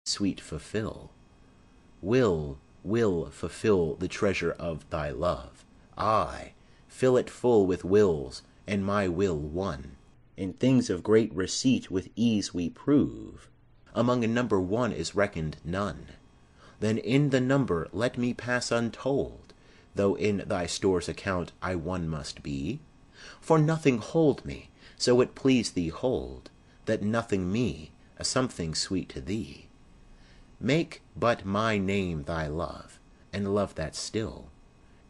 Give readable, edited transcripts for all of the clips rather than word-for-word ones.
sweet fulfill. Will fulfill the treasure of thy love. Ay, fill it full with wills, and my will one. In things of great receipt with ease we prove. Among a number one is reckoned none. Then in the number let me pass untold, though in thy store's account I one must be. For nothing hold me, so it please thee hold, that nothing me, a something sweet to thee. Make but my name thy love, and love that still,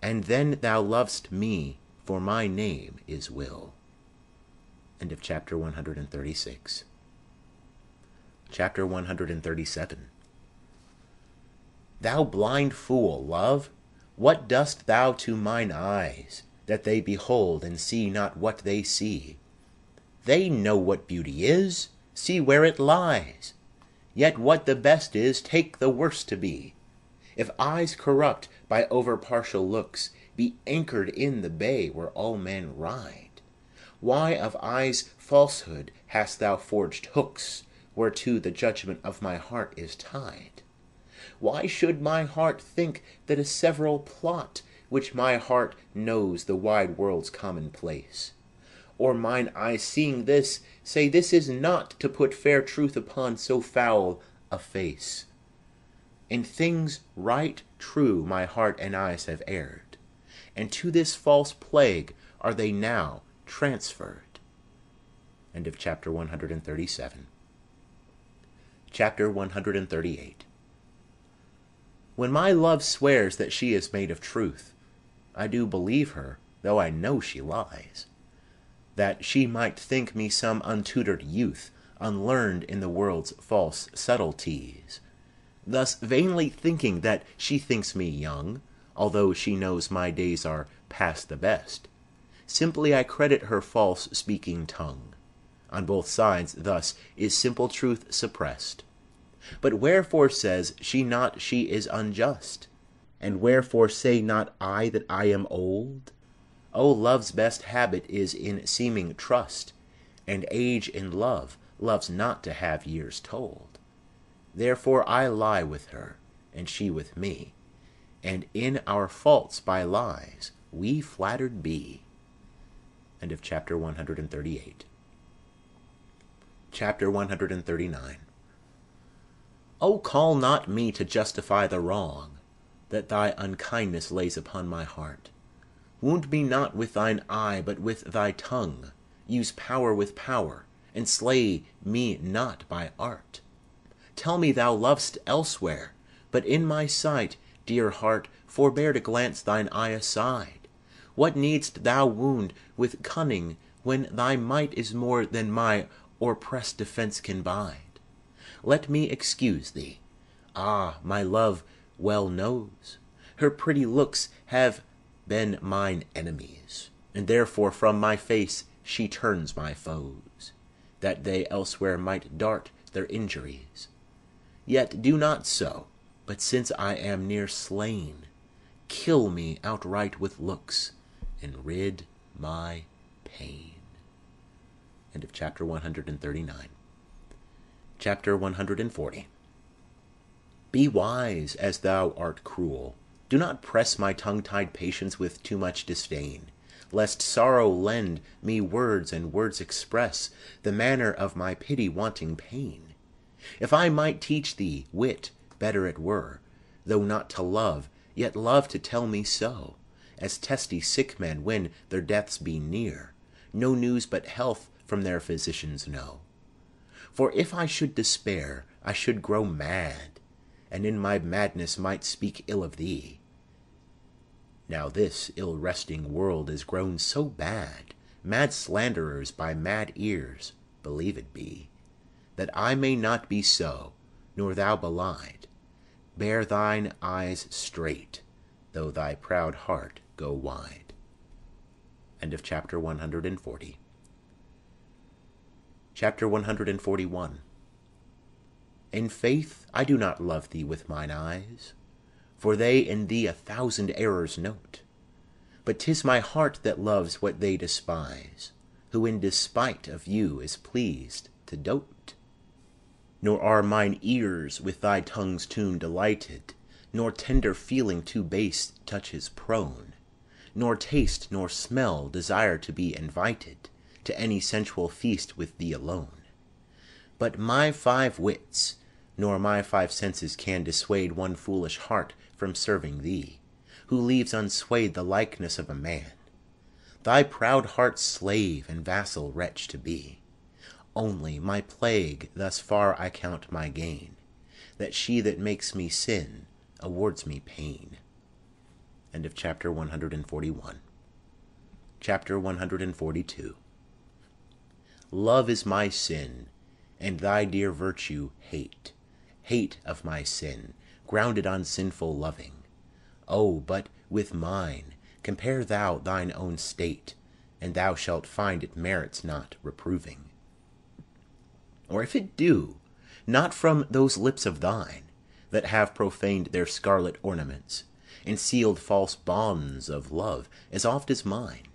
and then thou lov'st me, for my name is Will. End of chapter 136. Chapter 137. Thou blind fool, love, what dost thou to mine eyes, that they behold and see not what they see? They know what beauty is, see where it lies. Yet what the best is, take the worst to be. If eyes corrupt by over-partial looks be anchored in the bay where all men ride, why of eyes' falsehood hast thou forged hooks whereto the judgment of my heart is tied? Why should my heart think that a several plot which my heart knows the wide world's commonplace? Or mine eyes seeing this, say this is not to put fair truth upon so foul a face? In things right true my heart and eyes have erred, and to this false plague are they now transferred. End of chapter 137. Chapter 138. When my love swears that she is made of truth, I do believe her, though I know she lies, that she might think me some untutored youth, unlearned in the world's false subtleties, thus vainly thinking that she thinks me young, although she knows my days are past the best. Simply I credit her false speaking tongue. On both sides thus is simple truth suppressed. But wherefore says she not she is unjust? And wherefore say not I that I am old? O love's best habit is in seeming trust, and age in love loves not to have years told. Therefore I lie with her, and she with me, and in our faults by lies we flattered be. End of chapter 138. Chapter 139. O call not me to justify the wrong that thy unkindness lays upon my heart. Wound me not with thine eye, but with thy tongue. Use power with power, and slay me not by art. Tell me thou lov'st elsewhere, but in my sight, dear heart, forbear to glance thine eye aside. What needst thou wound with cunning when thy might is more than my o'erpressed defence can bide? Let me excuse thee. Ah, my love well knows her pretty looks have been mine enemies, and therefore from my face she turns my foes, that they elsewhere might dart their injuries. Yet do not so, but since I am near slain, kill me outright with looks, and rid my pain. End of chapter 139. Chapter 140. Be wise as thou art cruel. Do not press my tongue-tied patience with too much disdain, lest sorrow lend me words and words express the manner of my pity-wanting pain. If I might teach thee wit, better it were, though not to love, yet love to tell me so, as testy sick men when their deaths be near, no news but health from their physicians know. For if I should despair, I should grow mad, and in my madness might speak ill of thee. Now this ill-resting world is grown so bad, mad slanderers by mad ears believe it be, that I may not be so, nor thou belied. Bear thine eyes straight, though thy proud heart go wide. End of chapter 140. Chapter 141. In faith I do not love thee with mine eyes, for they in thee 1,000 errors note. But 'tis my heart that loves what they despise, who in despite of you is pleased to dote. Nor are mine ears with thy tongue's tune delighted, nor tender feeling too base touches prone, nor taste nor smell desire to be invited to any sensual feast with thee alone. But my 5 wits, nor my 5 senses can dissuade one foolish heart from serving thee, who leaves unswayed the likeness of a man, thy proud heart's slave and vassal wretch to be. Only my plague thus far I count my gain, that she that makes me sin awards me pain. End of chapter 141. Chapter 142. Love is my sin, and thy dear virtue hate, hate of my sin, grounded on sinful loving. Oh, but with mine compare thou thine own state, and thou shalt find it merits not reproving. Or if it do, not from those lips of thine, that have profaned their scarlet ornaments, and sealed false bonds of love as oft as mine,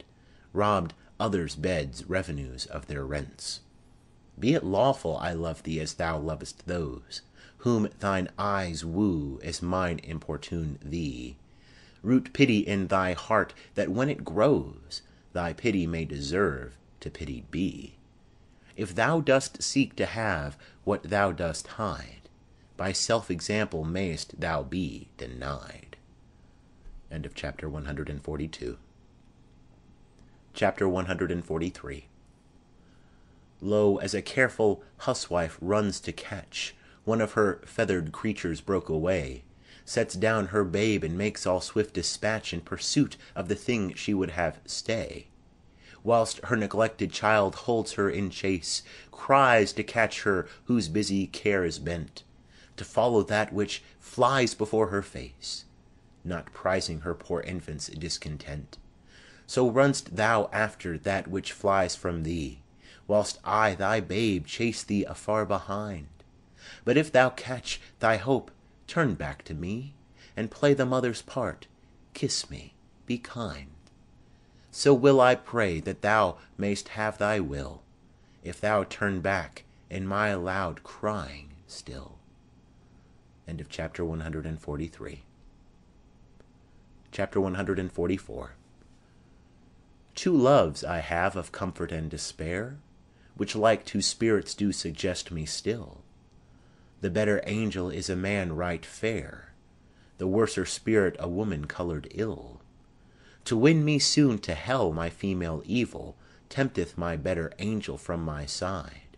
robbed others' beds revenues of their rents. Be it lawful I love thee as thou lovest those, whom thine eyes woo as mine importune thee. Root pity in thy heart, that when it grows, thy pity may deserve to pitied be. If thou dost seek to have what thou dost hide, by self-example mayst thou be denied. End of chapter 142. Chapter 143. Lo, as a careful huswife runs to catch one of her feathered creatures broke away, sets down her babe and makes all swift dispatch in pursuit of the thing she would have stay, whilst her neglected child holds her in chase, cries to catch her whose busy care is bent, to follow that which flies before her face, not prizing her poor infant's discontent. So run'st thou after that which flies from thee, whilst I, thy babe, chase thee afar behind. But if thou catch thy hope, turn back to me, and play the mother's part, kiss me, be kind. So will I pray that thou mayst have thy will, if thou turn back in my loud crying still. End of chapter 143. Chapter 144. 2 loves I have of comfort and despair, which like 2 spirits do suggest me still. The better angel is a man right fair, the worser spirit a woman coloured ill. To win me soon to hell my female evil tempteth my better angel from my side,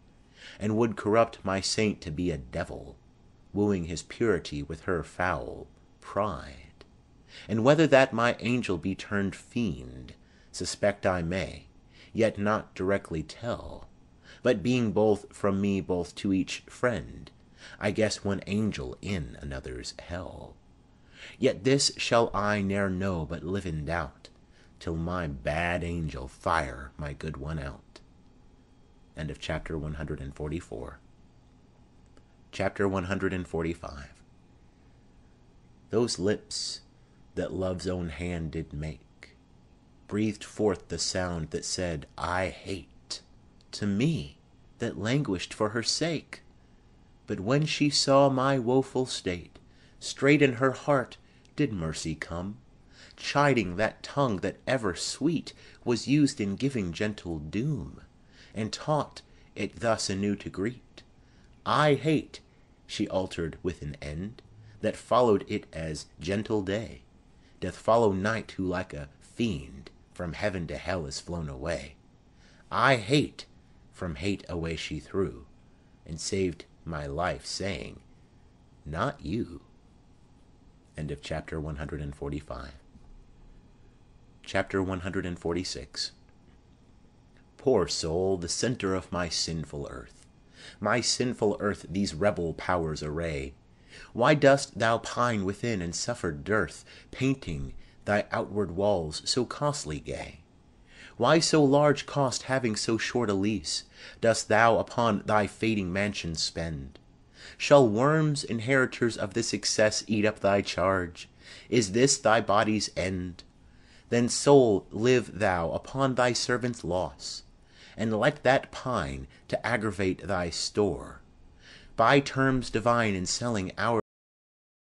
and would corrupt my saint to be a devil, wooing his purity with her foul pride. And whether that my angel be turned fiend, suspect I may, yet not directly tell, but being both from me both to each friend, I guess one angel in another's hell. Yet this shall I ne'er know but live in doubt, till my bad angel fire my good one out. End of chapter 144. Chapter 145. Those lips that love's own hand did make breathed forth the sound that said, I hate, to me that languished for her sake. But when she saw my woeful state, straight in her heart did mercy come, chiding that tongue that ever sweet was used in giving gentle doom, and taught it thus anew to greet. I hate, she altered with an end, that followed it as gentle day doth follow night, who like a fiend from heaven to hell is flown away. I hate, from hate away she threw, and saved my life, saying, not you. End of chapter 145. Chapter 146. Poor soul, the centre of my sinful earth, these rebel powers array. Why dost thou pine within and suffer dearth, painting thy outward walls so costly gay? Why so large cost having so short a lease dost thou upon thy fading mansion spend? Shall worms, inheritors of this excess, eat up thy charge? Is this thy body's end? Then, soul, live thou upon thy servant's loss, and let that pine to aggravate thy store. buy terms divine in selling our